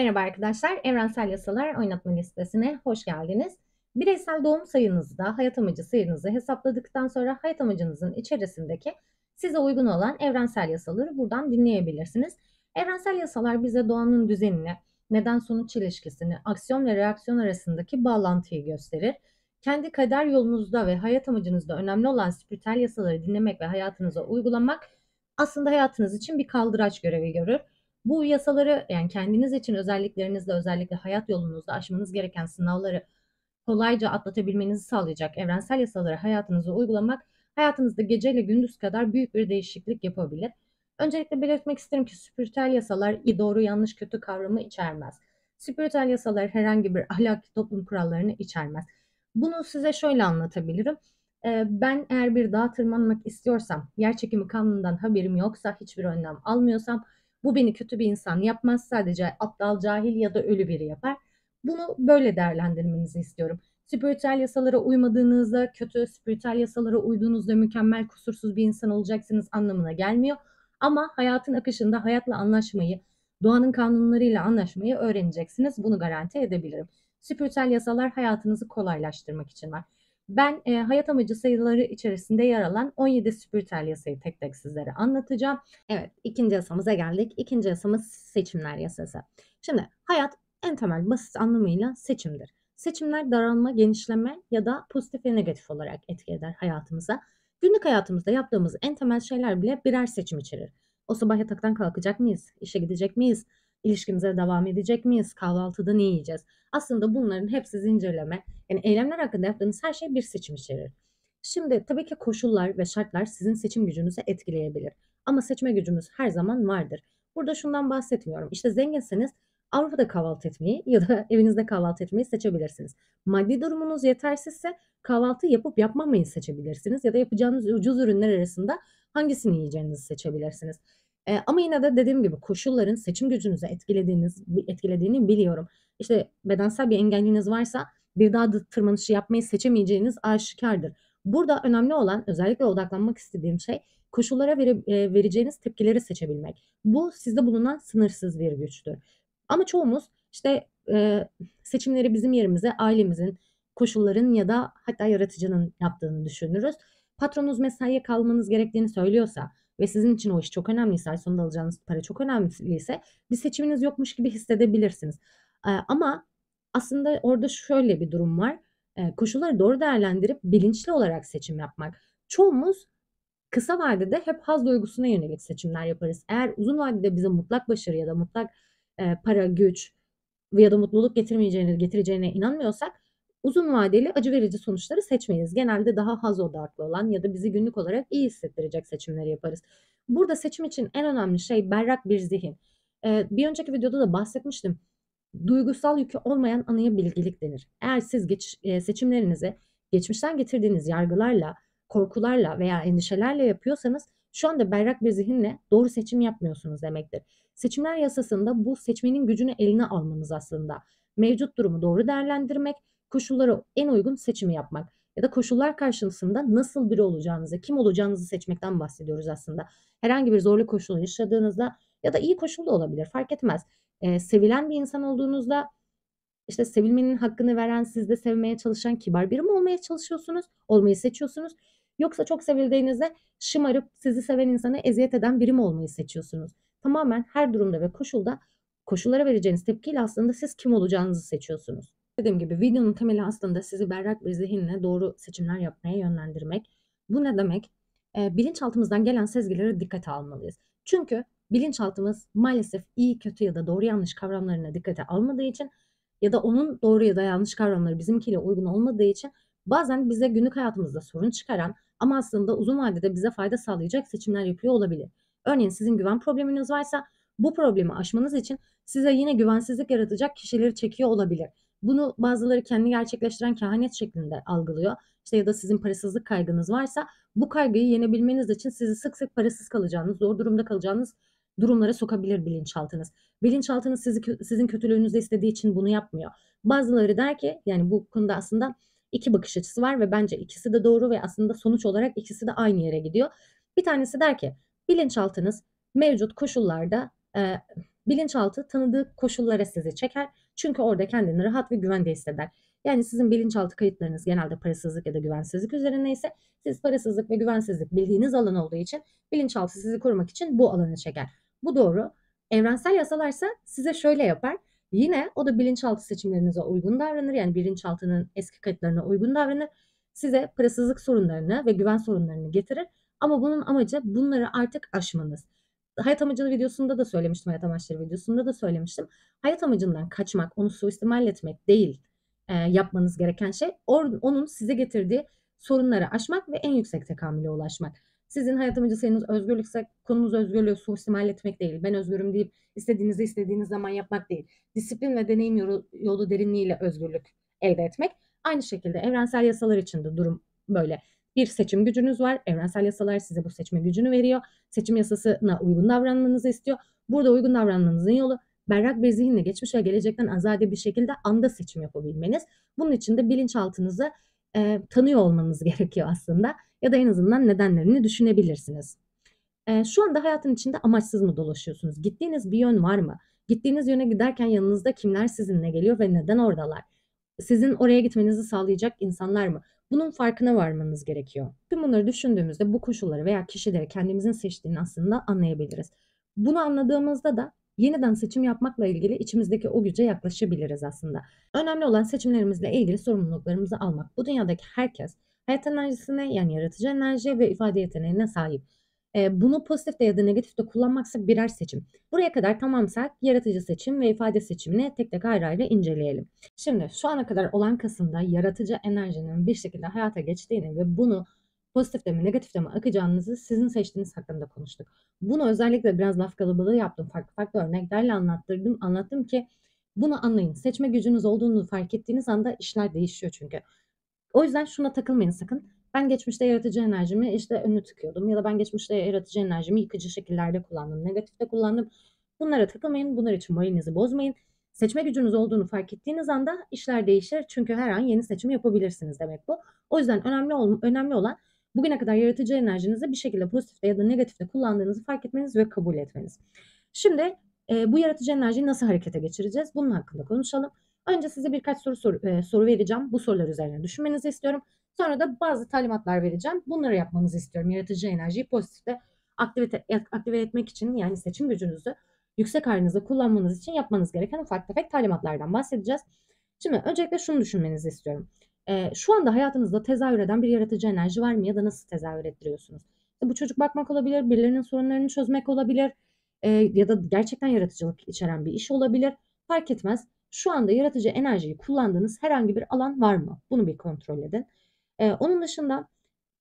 Merhaba arkadaşlar, Evrensel Yasalar Oynatma Listesi'ne hoş geldiniz. Bireysel doğum sayınızda hayat amacı sayınızı hesapladıktan sonra hayat amacınızın içerisindeki size uygun olan evrensel yasaları buradan dinleyebilirsiniz. Evrensel yasalar bize doğanın düzenini, neden-sonuç ilişkisini, aksiyon ve reaksiyon arasındaki bağlantıyı gösterir. Kendi kader yolunuzda ve hayat amacınızda önemli olan spiritüel yasaları dinlemek ve hayatınıza uygulamak aslında hayatınız için bir kaldıraç görevi görür. Bu yasaları yani kendiniz için özellikle hayat yolunuzda aşmanız gereken sınavları kolayca atlatabilmenizi sağlayacak evrensel yasaları hayatınıza uygulamak hayatınızda geceyle gündüz kadar büyük bir değişiklik yapabilir. Öncelikle belirtmek isterim ki spiritüel yasalar doğru yanlış kötü kavramı içermez. Spiritüel yasalar herhangi bir ahlaki toplum kurallarını içermez. Bunu size şöyle anlatabilirim. Ben eğer bir dağa tırmanmak istiyorsam, yer çekimi kanunundan haberim yoksa, hiçbir önlem almıyorsam, bu beni kötü bir insan yapmaz, sadece aptal, cahil ya da ölü biri yapar. Bunu böyle değerlendirmenizi istiyorum. Spiritüel yasalara uymadığınızda, kötü spiritüel yasalara uyduğunuzda mükemmel, kusursuz bir insan olacaksınız anlamına gelmiyor. Ama hayatın akışında hayatla anlaşmayı, doğanın kanunlarıyla anlaşmayı öğreneceksiniz. Bunu garanti edebilirim. Spiritüel yasalar hayatınızı kolaylaştırmak için var. Ben hayat amacı sayıları içerisinde yer alan 17 spiritüel yasayı tek tek sizlere anlatacağım. Evet, ikinci yasamıza geldik. İkinci yasamız seçimler yasası. Şimdi hayat en temel basit anlamıyla seçimdir. Seçimler daralma, genişleme ya da pozitif ve negatif olarak etki eder hayatımıza. Günlük hayatımızda yaptığımız en temel şeyler bile birer seçim içerir. O sabah yataktan kalkacak mıyız? İşe gidecek miyiz? İlişkimize devam edecek miyiz? Kahvaltıda ne yiyeceğiz? Aslında bunların hepsi zincirleme. Yani eylemler hakkında yaptığınız her şey bir seçim içerir. Şimdi tabii ki koşullar ve şartlar sizin seçim gücünüzü etkileyebilir. Ama seçme gücümüz her zaman vardır. Burada şundan bahsetmiyorum. İşte zenginseniz Avrupa'da kahvaltı etmeyi ya da evinizde kahvaltı etmeyi seçebilirsiniz. Maddi durumunuz yetersizse kahvaltı yapıp yapmamayı seçebilirsiniz ya da yapacağınız ucuz ürünler arasında hangisini yiyeceğinizi seçebilirsiniz. Ama yine de dediğim gibi koşulların seçim gücünüzü etkilediğini biliyorum. İşte bedensel bir engelliniz varsa bir daha da tırmanışı yapmayı seçemeyeceğiniz aşikardır. Burada önemli olan özellikle odaklanmak istediğim şey koşullara vereceğiniz tepkileri seçebilmek. Bu sizde bulunan sınırsız bir güçtür. Ama çoğumuz işte seçimleri bizim yerimize ailemizin, koşulların ya da hatta yaratıcının yaptığını düşünürüz. Patronunuz mesaiye kalmanız gerektiğini söylüyorsa ve sizin için o iş çok önemliyse, ay sonunda alacağınız para çok önemliyse bir seçiminiz yokmuş gibi hissedebilirsiniz. Ama aslında orada şöyle bir durum var. Koşulları doğru değerlendirip bilinçli olarak seçim yapmak. Çoğumuz kısa vadede hep haz duygusuna yönelik seçimler yaparız. Eğer uzun vadede bize mutlak başarı ya da mutlak para, güç ya da mutluluk getireceğine inanmıyorsak uzun vadeli acı verici sonuçları seçmeyiz. Genelde daha haz odaklı olan ya da bizi günlük olarak iyi hissettirecek seçimleri yaparız. Burada seçim için en önemli şey berrak bir zihin. Bir önceki videoda da bahsetmiştim. Duygusal yükü olmayan anıya bilgelik denir. Eğer siz seçimlerinizi geçmişten getirdiğiniz yargılarla, korkularla veya endişelerle yapıyorsanız şu anda berrak bir zihinle doğru seçim yapmıyorsunuz demektir. Seçimler yasasında bu seçmenin gücünü eline almanız aslında. Mevcut durumu doğru değerlendirmek, koşullara en uygun seçimi yapmak ya da koşullar karşısında nasıl biri olacağınızı, kim olacağınızı seçmekten bahsediyoruz aslında. Herhangi bir zorlu koşul yaşadığınızda ya da iyi koşul da olabilir, fark etmez. Sevilen bir insan olduğunuzda işte sevilmenin hakkını veren, siz de sevmeye çalışan kibar biri mi olmaya çalışıyorsunuz, olmayı seçiyorsunuz? Yoksa çok sevildiğinizde şımarıp sizi seven insana eziyet eden biri mi olmayı seçiyorsunuz? Tamamen her durumda ve koşulda koşullara vereceğiniz tepkiyle aslında siz kim olacağınızı seçiyorsunuz. Dediğim gibi videonun temeli aslında sizi berrak bir zihinle doğru seçimler yapmaya yönlendirmek. Bu ne demek? Bilinçaltımızdan gelen sezgileri dikkate almalıyız. Çünkü bilinçaltımız maalesef iyi, kötü ya da doğru yanlış kavramlarına dikkate almadığı için ya da onun doğru ya da yanlış kavramları bizimkiyle uygun olmadığı için bazen bize günlük hayatımızda sorun çıkaran ama aslında uzun vadede bize fayda sağlayacak seçimler yapıyor olabilir. Örneğin sizin güven probleminiz varsa bu problemi aşmanız için size yine güvensizlik yaratacak kişileri çekiyor olabilir. Bunu bazıları kendi gerçekleştiren kehanet şeklinde algılıyor. İşte ya da sizin parasızlık kaygınız varsa bu kaygıyı yenebilmeniz için sizi sık sık parasız kalacağınız, zor durumda kalacağınız durumlara sokabilir bilinçaltınız. Bilinçaltınız sizin kötülüğünüzü istediği için bunu yapmıyor. Bazıları der ki yani bu konuda aslında iki bakış açısı var ve bence ikisi de doğru ve aslında sonuç olarak ikisi de aynı yere gidiyor. Bir tanesi der ki bilinçaltınız mevcut koşullarda Bilinçaltı tanıdığı koşullara sizi çeker. Çünkü orada kendini rahat ve güvende hisseder. Yani sizin bilinçaltı kayıtlarınız genelde parasızlık ya da güvensizlik üzerindeyse siz parasızlık ve güvensizlik bildiğiniz alan olduğu için bilinçaltı sizi korumak için bu alanı çeker. Bu doğru. Evrensel yasalarsa size şöyle yapar. Yine o da bilinçaltı seçimlerinize uygun davranır. Yani bilinçaltının eski kayıtlarına uygun davranır. Size parasızlık sorunlarını ve güven sorunlarını getirir. Ama bunun amacı bunları artık aşmanız. Hayat amacı videosunda da söylemiştim, hayat amaçları videosunda da söylemiştim. Hayat amacından kaçmak, onu suistimal etmek değil yapmanız gereken şey. Onun size getirdiği sorunları aşmak ve en yüksek tekamüle ulaşmak. Sizin hayat amacı sayınız özgürlükse konunuz özgürlüğü suistimal etmek değil. Ben özgürüm deyip istediğinizi istediğiniz zaman yapmak değil. Disiplin ve deneyim yolu derinliğiyle özgürlük elde etmek. Aynı şekilde evrensel yasalar için de durum böyle. Bir seçim gücünüz var. Evrensel yasalar size bu seçme gücünü veriyor. Seçim yasasına uygun davranmanızı istiyor. Burada uygun davranmanızın yolu berrak bir zihinle geçmiş ve gelecekten azade bir şekilde anda seçim yapabilmeniz. Bunun için de bilinçaltınızı tanıyor olmanız gerekiyor aslında. Ya da en azından nedenlerini düşünebilirsiniz. Şu anda hayatın içinde amaçsız mı dolaşıyorsunuz? Gittiğiniz bir yön var mı? Gittiğiniz yöne giderken yanınızda kimler sizinle geliyor ve neden oradalar? Sizin oraya gitmenizi sağlayacak insanlar mı? Bunun farkına varmanız gerekiyor. Tüm bunları düşündüğümüzde bu koşulları veya kişileri kendimizin seçtiğini aslında anlayabiliriz. Bunu anladığımızda da yeniden seçim yapmakla ilgili içimizdeki o güce yaklaşabiliriz aslında. Önemli olan seçimlerimizle ilgili sorumluluklarımızı almak. Bu dünyadaki herkes hayat enerjisine, yani yaratıcı enerjiye ve ifade yeteneğine sahip. Bunu pozitifte ya da negatifte kullanmaksa birer seçim. Buraya kadar tamamsak yaratıcı seçim ve ifade seçimini tek tek ayrı ayrı inceleyelim. Şimdi şu ana kadar olan kısımda yaratıcı enerjinin bir şekilde hayata geçtiğini ve bunu pozitifte mi negatifte mi akacağınızı sizin seçtiğiniz hakkında konuştuk. Bunu özellikle biraz laf kalabalığı yaptım. Farklı farklı örneklerle anlattım ki bunu anlayın. Seçme gücünüz olduğunu fark ettiğiniz anda işler değişiyor çünkü. O yüzden şuna takılmayın sakın. Ben geçmişte yaratıcı enerjimi işte önünü tıkıyordum ya da ben geçmişte yaratıcı enerjimi yıkıcı şekillerde kullandım, negatifte kullandım. Bunlara takılmayın, bunlar için moralinizi bozmayın. Seçme gücünüz olduğunu fark ettiğiniz anda işler değişir. Çünkü her an yeni seçim yapabilirsiniz demek bu. O yüzden önemli olan bugüne kadar yaratıcı enerjinizi bir şekilde pozitifte ya da negatifte kullandığınızı fark etmeniz ve kabul etmeniz. Şimdi bu yaratıcı enerjiyi nasıl harekete geçireceğiz? Bunun hakkında konuşalım. Önce size birkaç soru vereceğim. Bu sorular üzerine düşünmenizi istiyorum. Sonra da bazı talimatlar vereceğim. Bunları yapmanızı istiyorum. Yaratıcı enerjiyi pozitifte aktive etmek için, yani seçim gücünüzü yüksek halinizde kullanmanız için yapmanız gereken ufak tefek talimatlardan bahsedeceğiz. Şimdi öncelikle şunu düşünmenizi istiyorum. Şu anda hayatınızda tezahür eden bir yaratıcı enerji var mı ya da nasıl tezahür ettiriyorsunuz? Bu çocuk bakmak olabilir, birilerinin sorunlarını çözmek olabilir ya da gerçekten yaratıcılık içeren bir iş olabilir. Fark etmez. Şu anda yaratıcı enerjiyi kullandığınız herhangi bir alan var mı? Bunu bir kontrol edin. Onun dışında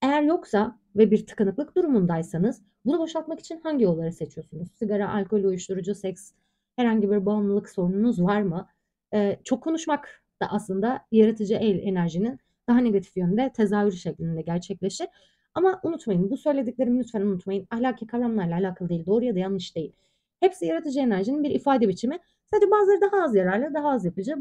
eğer yoksa ve bir tıkanıklık durumundaysanız bunu boşaltmak için hangi yolları seçiyorsunuz? Sigara, alkol, uyuşturucu, seks, herhangi bir bağımlılık sorununuz var mı? Çok konuşmak da aslında yaratıcı enerjinin daha negatif yönde tezahürü şeklinde gerçekleşir. Ama unutmayın, bu söylediklerimi lütfen unutmayın. Ahlaki kavramlarla alakalı değil, doğru ya da yanlış değil. Hepsi yaratıcı enerjinin bir ifade biçimi. Sadece bazıları daha az yararlı, daha az yapıcı,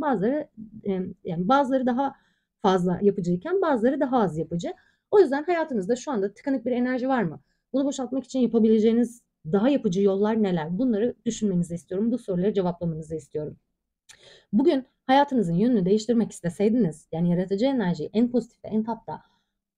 yani bazıları daha fazla yapıcıyken bazıları daha az yapıcı. O yüzden hayatınızda şu anda tıkanık bir enerji var mı? Bunu boşaltmak için yapabileceğiniz daha yapıcı yollar neler? Bunları düşünmenizi istiyorum. Bu soruları cevaplamanızı istiyorum. Bugün hayatınızın yönünü değiştirmek isteseydiniz, yani yaratıcı enerjiyi en pozitifte, en tapta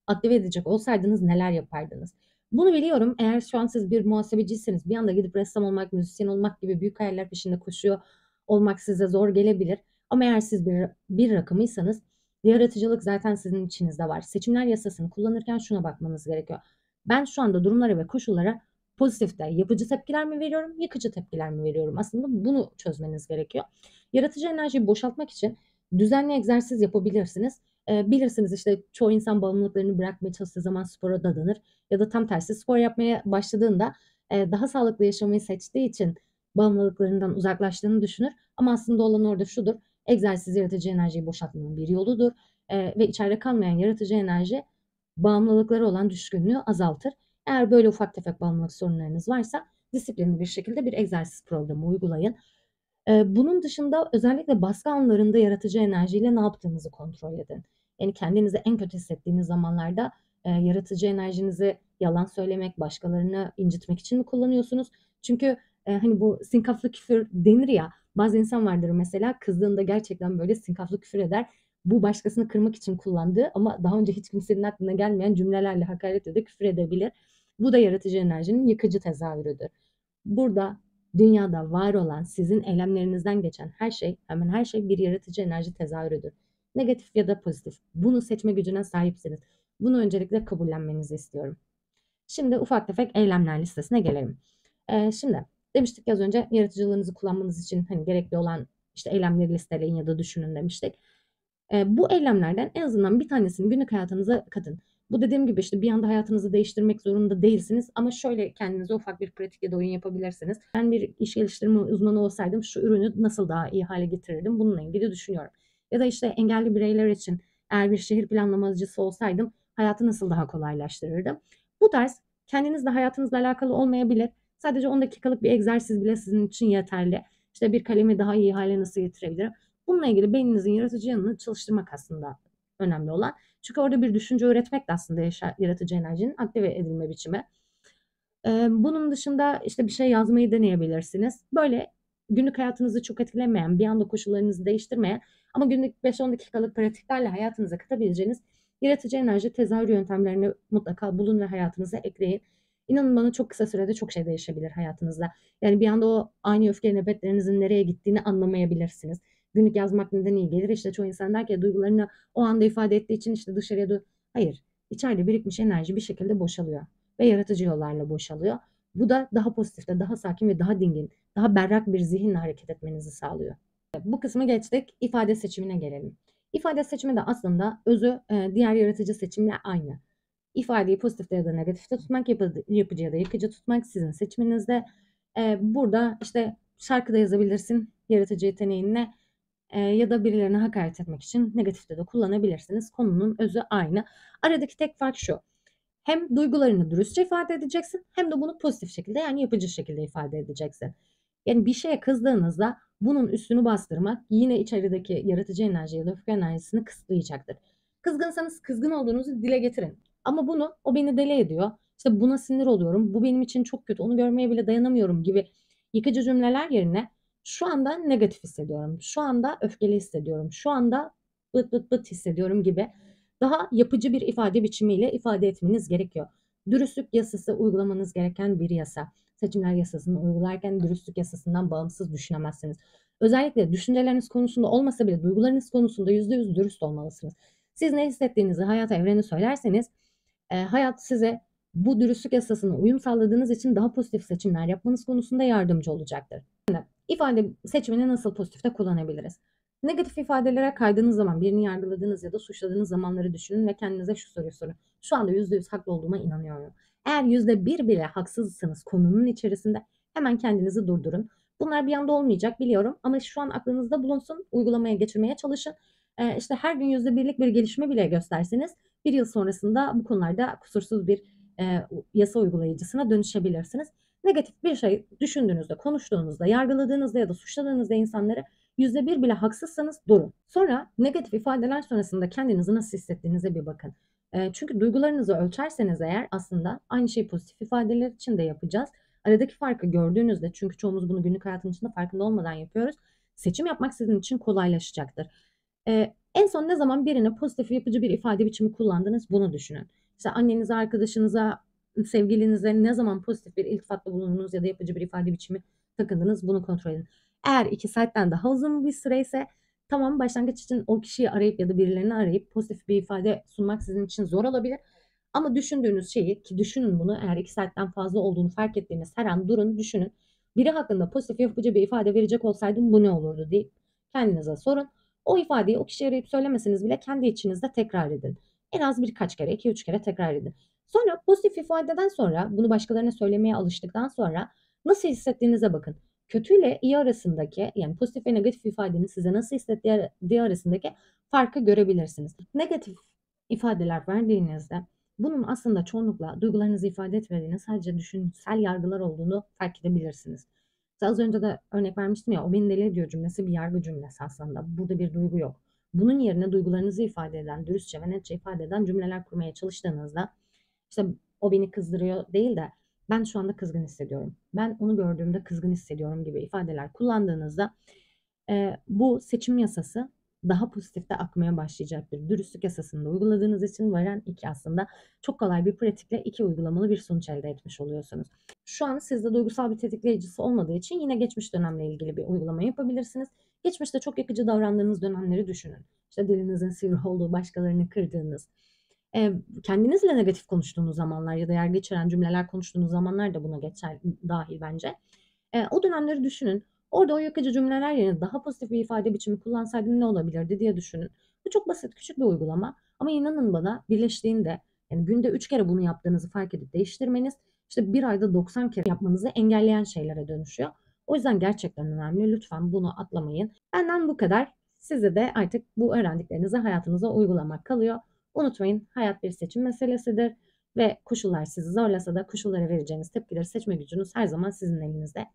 aktive edecek olsaydınız neler yapardınız? Bunu biliyorum. Eğer şu an siz bir muhasebeciyseniz bir anda gidip ressam olmak, müzisyen olmak gibi büyük hayaller peşinde koşuyor olmak size zor gelebilir. Ama eğer siz bir rakamıysanız yaratıcılık zaten sizin içinizde var. Seçimler yasasını kullanırken şuna bakmanız gerekiyor. Ben şu anda durumlara ve koşullara pozitifte yapıcı tepkiler mi veriyorum, yıkıcı tepkiler mi veriyorum? Aslında bunu çözmeniz gerekiyor. Yaratıcı enerjiyi boşaltmak için düzenli egzersiz yapabilirsiniz. Bilirsiniz işte çoğu insan bağımlılıklarını bırakmaya çalıştığı zaman spora dadanır ya da tam tersi spor yapmaya başladığında daha sağlıklı yaşamayı seçtiği için bağımlılıklarından uzaklaştığını düşünür. Ama aslında olan orada şudur. Egzersiz yaratıcı enerjiyi boşaltmanın bir yoludur. Ve içeride kalmayan yaratıcı enerji bağımlılıkları olan düşkünlüğü azaltır. Eğer böyle ufak tefek bağımlılık sorunlarınız varsa disiplinli bir şekilde bir egzersiz programı uygulayın. Bunun dışında özellikle baskı anlarında yaratıcı enerjiyle ne yaptığınızı kontrol edin. Yani kendinizi en kötü hissettiğiniz zamanlarda yaratıcı enerjinizi yalan söylemek, başkalarını incitmek için mi kullanıyorsunuz? Çünkü Hani bu sinkaflı küfür denir ya, bazı insan vardır mesela kızdığında gerçekten böyle sinkaflı küfür eder. Bu başkasını kırmak için kullandığı ama daha önce hiç kimsenin aklına gelmeyen cümlelerle hakaret ya da küfür edebilir. Bu da yaratıcı enerjinin yıkıcı tezahürüdür. Burada dünyada var olan sizin eylemlerinizden geçen her şey, hemen her şey bir yaratıcı enerji tezahürüdür. Negatif ya da pozitif. Bunu seçme gücüne sahipsiniz. Bunu öncelikle kabullenmenizi istiyorum. Şimdi ufak tefek eylemler listesine gelelim. Şimdi demiştik ya az önce yaratıcılığınızı kullanmanız için hani gerekli olan işte eylemleri listeleyin ya da düşünün demiştik. Bu eylemlerden en azından bir tanesini günlük hayatınıza katın. Bu dediğim gibi işte bir anda hayatınızı değiştirmek zorunda değilsiniz ama şöyle kendinize ufak bir pratik ya da oyun yapabilirsiniz. Ben bir iş geliştirme uzmanı olsaydım şu ürünü nasıl daha iyi hale getirirdim bununla ilgili düşünüyorum. Ya da işte engelli bireyler için eğer bir şehir planlamacısı olsaydım hayatı nasıl daha kolaylaştırırdım. Bu tarz kendinizle hayatınızla alakalı olmayabilir. Sadece 10 dakikalık bir egzersiz bile sizin için yeterli. İşte bir kalemi daha iyi hale nasıl getirebilirim? Bununla ilgili beyninizin yaratıcı yanını çalıştırmak aslında önemli olan. Çünkü orada bir düşünce üretmek de aslında yaratıcı enerjinin aktive edilme biçimi. Bunun dışında işte bir şey yazmayı deneyebilirsiniz. Böyle günlük hayatınızı çok etkilemeyen, bir anda koşullarınızı değiştirmeyen ama günlük 5-10 dakikalık pratiklerle hayatınıza katabileceğiniz yaratıcı enerji tezahür yöntemlerini mutlaka bulun ve hayatınıza ekleyin. İnanın bana çok kısa sürede çok şey değişebilir hayatınızda. Yani bir anda o ani öfke nöbetlerinizin nereye gittiğini anlamayabilirsiniz. Günlük yazmak neden iyi gelir? İşte çoğu insan der ki duygularını o anda ifade ettiği için işte dışarıya hayır. İçeride birikmiş enerji bir şekilde boşalıyor ve yaratıcı yollarla boşalıyor. Bu da daha pozitifte, daha sakin ve daha dingin, daha berrak bir zihinle hareket etmenizi sağlıyor. Bu kısmı geçtik. İfade seçimine gelelim. İfade seçimi de aslında özü diğer yaratıcı seçimle aynı. İfadeyi pozitifte ya da negatifte tutmak, yapıcı ya da yıkıcı tutmak sizin seçiminizde. Burada işte şarkı da yazabilirsin yaratıcı yeteneğinle ya da birilerine hakaret etmek için negatifte de kullanabilirsiniz. Konunun özü aynı. Aradaki tek fark şu. Hem duygularını dürüstçe ifade edeceksin hem de bunu pozitif şekilde yani yapıcı şekilde ifade edeceksin. Yani bir şeye kızdığınızda bunun üstünü bastırmak yine içerideki yaratıcı enerji ya da öfke enerjisini kısıtlayacaktır. Kızgınsanız kızgın olduğunuzu dile getirin. Ama bunu o beni deli ediyor. İşte buna sinir oluyorum. Bu benim için çok kötü. Onu görmeye bile dayanamıyorum gibi yıkıcı cümleler yerine şu anda negatif hissediyorum. Şu anda öfkeli hissediyorum. Şu anda bıt bıt bıt hissediyorum gibi daha yapıcı bir ifade biçimiyle ifade etmeniz gerekiyor. Dürüstlük yasası uygulamanız gereken bir yasa. Seçimler yasasını uygularken dürüstlük yasasından bağımsız düşünemezsiniz. Özellikle düşünceleriniz konusunda olmasa bile duygularınız konusunda %100 dürüst olmalısınız. Siz ne hissettiğinizi hayata, evrene söylerseniz hayat size bu dürüstlük yasasına uyum sağladığınız için daha pozitif seçimler yapmanız konusunda yardımcı olacaktır. Şimdi ifade seçimini nasıl pozitifte kullanabiliriz? Negatif ifadelere kaydığınız zaman birini yargıladığınız ya da suçladığınız zamanları düşünün ve kendinize şu soruyu sorun. Şu anda %100 haklı olduğuma inanıyorum. Eğer %1 bile haksızsınız konunun içerisinde hemen kendinizi durdurun. Bunlar bir anda olmayacak biliyorum ama şu an aklınızda bulunsun, uygulamaya geçirmeye çalışın. İşte her gün %1'lik bir gelişme bile gösterseniz bir yıl sonrasında bu konularda kusursuz bir yasa uygulayıcısına dönüşebilirsiniz. Negatif bir şey düşündüğünüzde, konuştuğunuzda, yargıladığınızda ya da suçladığınızda insanları %1 bile haksızsanız durun. Sonra negatif ifadeler sonrasında kendinizi nasıl hissettiğinize bir bakın. Çünkü duygularınızı ölçerseniz eğer aslında aynı şeyi pozitif ifadeler için de yapacağız. Aradaki farkı gördüğünüzde çünkü çoğumuz bunu günlük hayatın içinde farkında olmadan yapıyoruz. Seçim yapmak sizin için kolaylaşacaktır. En son ne zaman birine pozitif yapıcı bir ifade biçimi kullandınız bunu düşünün. İşte annenize, arkadaşınıza, sevgilinize ne zaman pozitif bir iltifatta bulundunuz ya da yapıcı bir ifade biçimi takındınız bunu kontrol edin. Eğer 2 saatten daha uzun bir süreyse tamam başlangıç için o kişiyi arayıp ya da birilerini arayıp pozitif bir ifade sunmak sizin için zor olabilir. Ama düşündüğünüz şeyi ki düşünün bunu eğer 2 saatten fazla olduğunu fark ettiğiniz her an durun düşünün. Biri hakkında pozitif yapıcı bir ifade verecek olsaydım bu ne olurdu deyip kendinize sorun. O ifadeyi o kişiye arayıp söylemeseniz bile kendi içinizde tekrar edin. En az birkaç kere, 2-3 kere tekrar edin. Sonra pozitif ifadeden sonra bunu başkalarına söylemeye alıştıktan sonra nasıl hissettiğinize bakın. Kötüyle iyi arasındaki yani pozitif ve negatif ifadenin size nasıl hissettiği arasındaki farkı görebilirsiniz. Negatif ifadeler verdiğinizde bunun aslında çoğunlukla duygularınızı ifade etmediğini sadece düşünsel yargılar olduğunu fark edebilirsiniz. İşte az önce de örnek vermiştim ya o beni deli ediyor cümlesi bir yargı cümlesi aslında. Burada bir duygu yok. Bunun yerine duygularınızı ifade eden, dürüstçe ve netçe ifade eden cümleler kurmaya çalıştığınızda işte o beni kızdırıyor değil de Ben şu anda kızgın hissediyorum. Ben onu gördüğümde kızgın hissediyorum gibi ifadeler kullandığınızda bu seçim yasası daha pozitifte akmaya başlayacaktır. Dürüstlük yasasını da uyguladığınız için varen 2 aslında çok kolay bir pratikle 2 uygulamalı bir sonuç elde etmiş oluyorsunuz. Şu an sizde duygusal bir tetikleyicisi olmadığı için yine geçmiş dönemle ilgili bir uygulama yapabilirsiniz. Geçmişte çok yakıcı davrandığınız dönemleri düşünün. İşte dilinizin sivri olduğu, başkalarını kırdığınız, kendinizle negatif konuştuğunuz zamanlar ya da yargı içeren cümleler konuştuğunuz zamanlar da buna geçer dahil bence. O dönemleri düşünün. Orada o yakıcı cümleler yerine daha pozitif bir ifade biçimi kullansaydım ne olabilirdi diye düşünün. Bu çok basit, küçük bir uygulama ama inanın bana birleştiğinde yani günde 3 kere bunu yaptığınızı fark edip değiştirmeniz işte bir ayda 90 kere yapmanızı engelleyen şeylere dönüşüyor. O yüzden gerçekten önemli. Lütfen bunu atlamayın. Benden bu kadar. Size de artık bu öğrendiklerinizi hayatınıza uygulamak kalıyor. Unutmayın, hayat bir seçim meselesidir ve koşullar sizi zorlasa da koşullara vereceğiniz tepkileri seçme gücünüz her zaman sizin elinizde.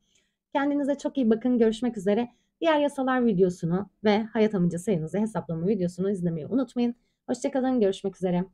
Kendinize çok iyi bakın. Görüşmek üzere. Diğer yasalar videosunu ve hayat amacı sayınızı hesaplama videosunu izlemeyi unutmayın. Hoşça kalın. Görüşmek üzere.